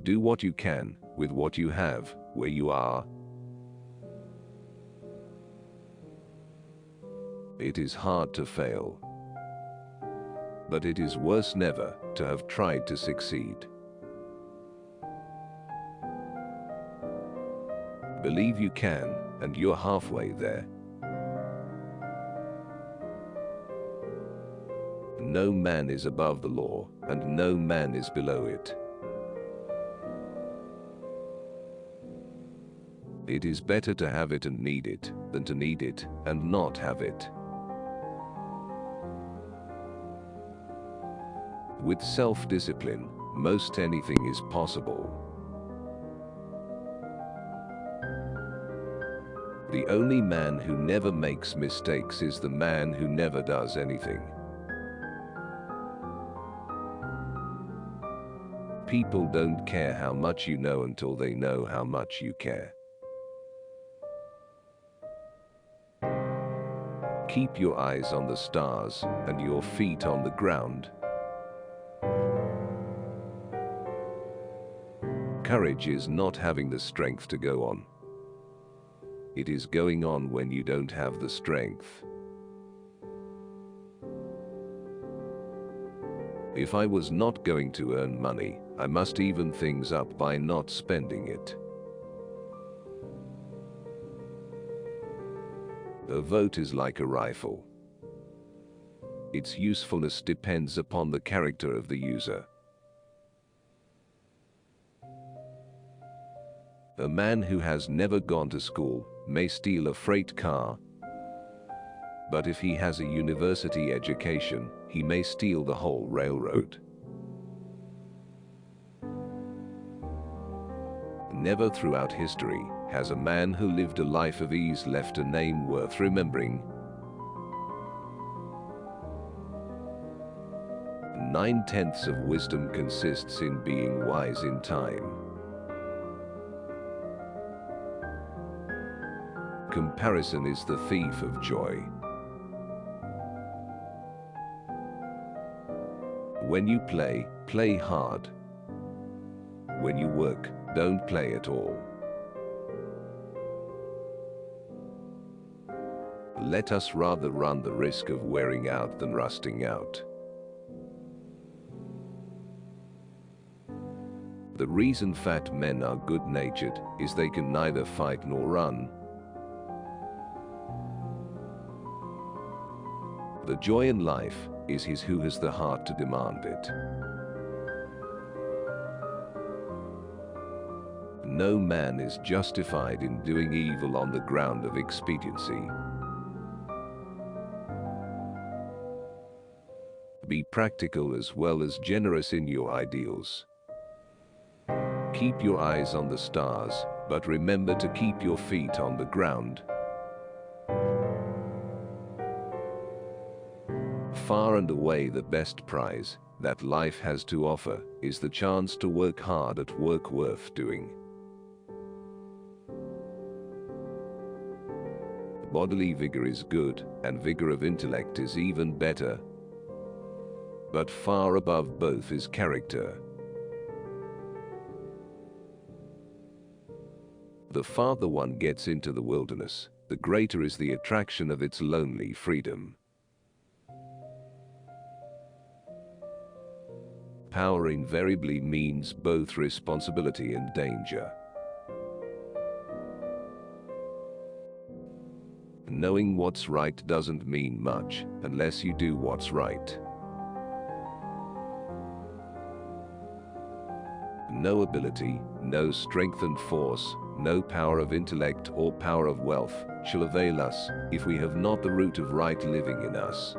Do what you can, with what you have, where you are. It is hard to fail, but it is worse never to have tried to succeed. Believe you can, and you're halfway there. No man is above the law, and no man is below it. It is better to have it and need it, than to need it and not have it. With self-discipline, most anything is possible. The only man who never makes mistakes is the man who never does anything. People don't care how much you know until they know how much you care. Keep your eyes on the stars and your feet on the ground. Courage is not having the strength to go on. It is going on when you don't have the strength. If I was not going to earn money, I must even things up by not spending it. A vote is like a rifle. Its usefulness depends upon the character of the user. A man who has never gone to school may steal a freight car, but if he has a university education, he may steal the whole railroad. Never throughout history has a man who lived a life of ease left a name worth remembering. 9/10 of wisdom consists in being wise in time. Comparison is the thief of joy. When you play, play hard. When you work, don't play at all. Let us rather run the risk of wearing out than rusting out. The reason fat men are good-natured is they can neither fight nor run. The joy in life is his who has the heart to demand it. No man is justified in doing evil on the ground of expediency. Be practical as well as generous in your ideals. Keep your eyes on the stars, but remember to keep your feet on the ground. Far and away the best prize that life has to offer is the chance to work hard at work worth doing. Bodily vigor is good, and vigor of intellect is even better. But far above both is character. The farther one gets into the wilderness, the greater is the attraction of its lonely freedom. Power invariably means both responsibility and danger. Knowing what's right doesn't mean much unless you do what's right. No ability, no strength and force, no power of intellect or power of wealth shall avail us if we have not the root of right living in us.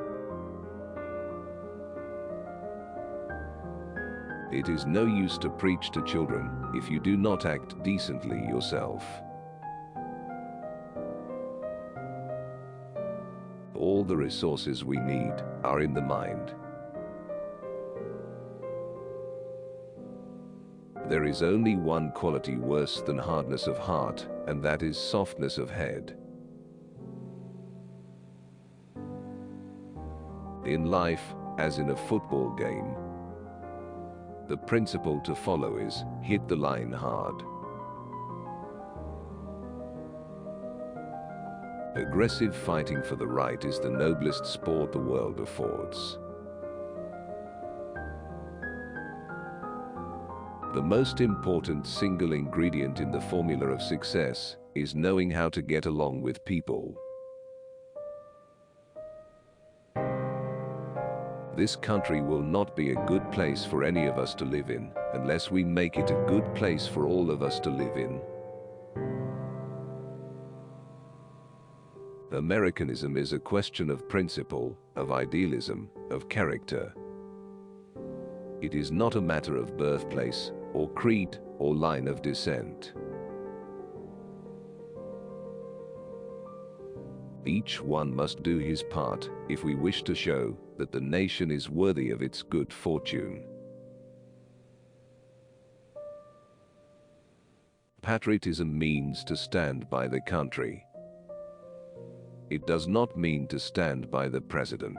It is no use to preach to children if you do not act decently yourself. All the resources we need are in the mind. There is only one quality worse than hardness of heart, and that is softness of head. In life, as in a football game, The principle to follow is, hit the line hard. Aggressive fighting for the right is the noblest sport the world affords. The most important single ingredient in the formula of success is knowing how to get along with people. This country will not be a good place for any of us to live in unless we make it a good place for all of us to live in. Americanism is a question of principle, of idealism, of character. It is not a matter of birthplace, or creed, or line of descent. Each one must do his part if we wish to show that the nation is worthy of its good fortune. Patriotism means to stand by the country. It does not mean to stand by the president.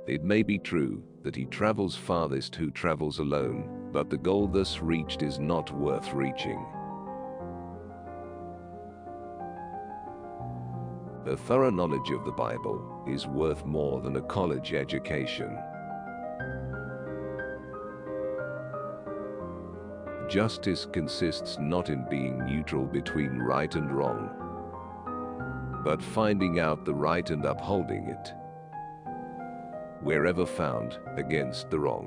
It may be true that he travels farthest who travels alone, but the goal thus reached is not worth reaching. A thorough knowledge of the Bible is worth more than a college education. Justice consists not in being neutral between right and wrong, but finding out the right and upholding it, wherever found, against the wrong.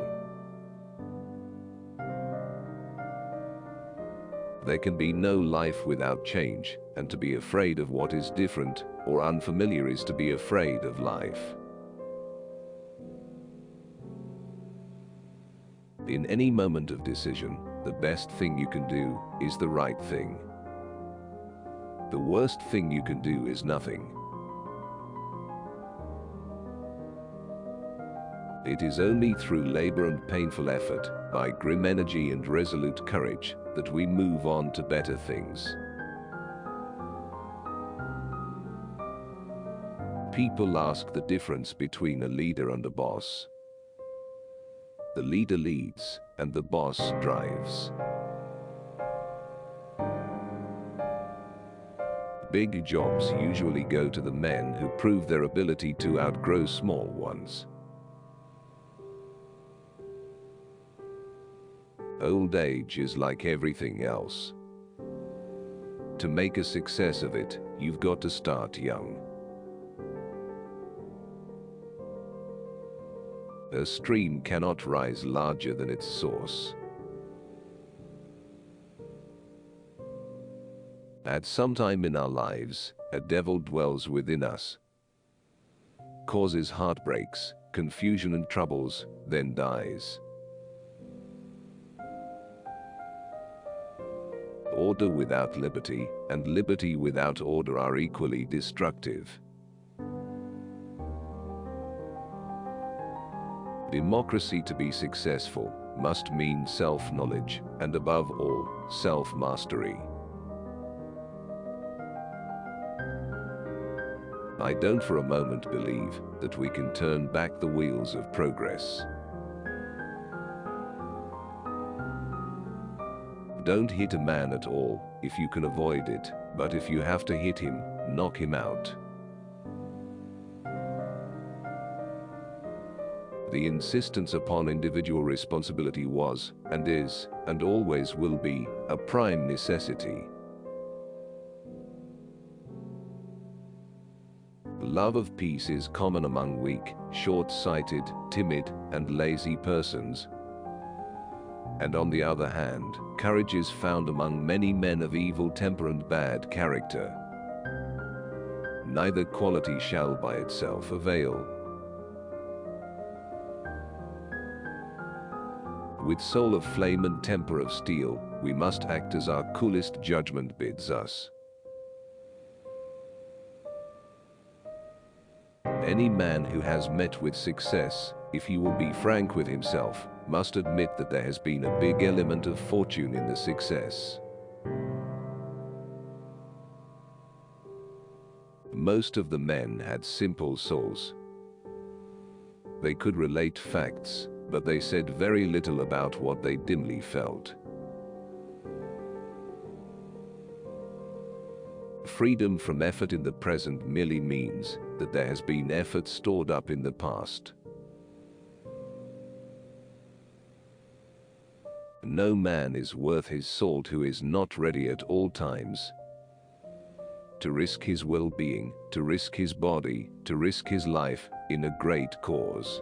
There can be no life without change, and to be afraid of what is different or unfamiliar is to be afraid of life. In any moment of decision, the best thing you can do is the right thing. The worst thing you can do is nothing. It is only through labor and painful effort, by grim energy and resolute courage, that we move on to better things. People ask the difference between a leader and a boss. The leader leads, and the boss drives. Big jobs usually go to the men who prove their ability to outgrow small ones. Old age is like everything else. To make a success of it, you've got to start young. A stream cannot rise larger than its source. At some time in our lives, a devil dwells within us, causes heartbreaks, confusion and troubles, then dies. Order without liberty, and liberty without order are equally destructive. Democracy to be successful must mean self-knowledge, and above all, self-mastery. I don't for a moment believe that we can turn back the wheels of progress. Don't hit a man at all if you can avoid it, but if you have to hit him, knock him out. The insistence upon individual responsibility was, and is, and always will be, a prime necessity. Love of peace is common among weak, short-sighted, timid, and lazy persons. And on the other hand, courage is found among many men of evil temper and bad character. Neither quality shall by itself avail. With soul of flame and temper of steel, we must act as our coolest judgment bids us. Any man who has met with success, if he will be frank with himself, must admit that there has been a big element of fortune in the success. Most of the men had simple souls. They could relate facts, but they said very little about what they dimly felt. Freedom from effort in the present merely means that there has been effort stored up in the past. No man is worth his salt who is not ready at all times to risk his well-being, to risk his body, to risk his life in a great cause.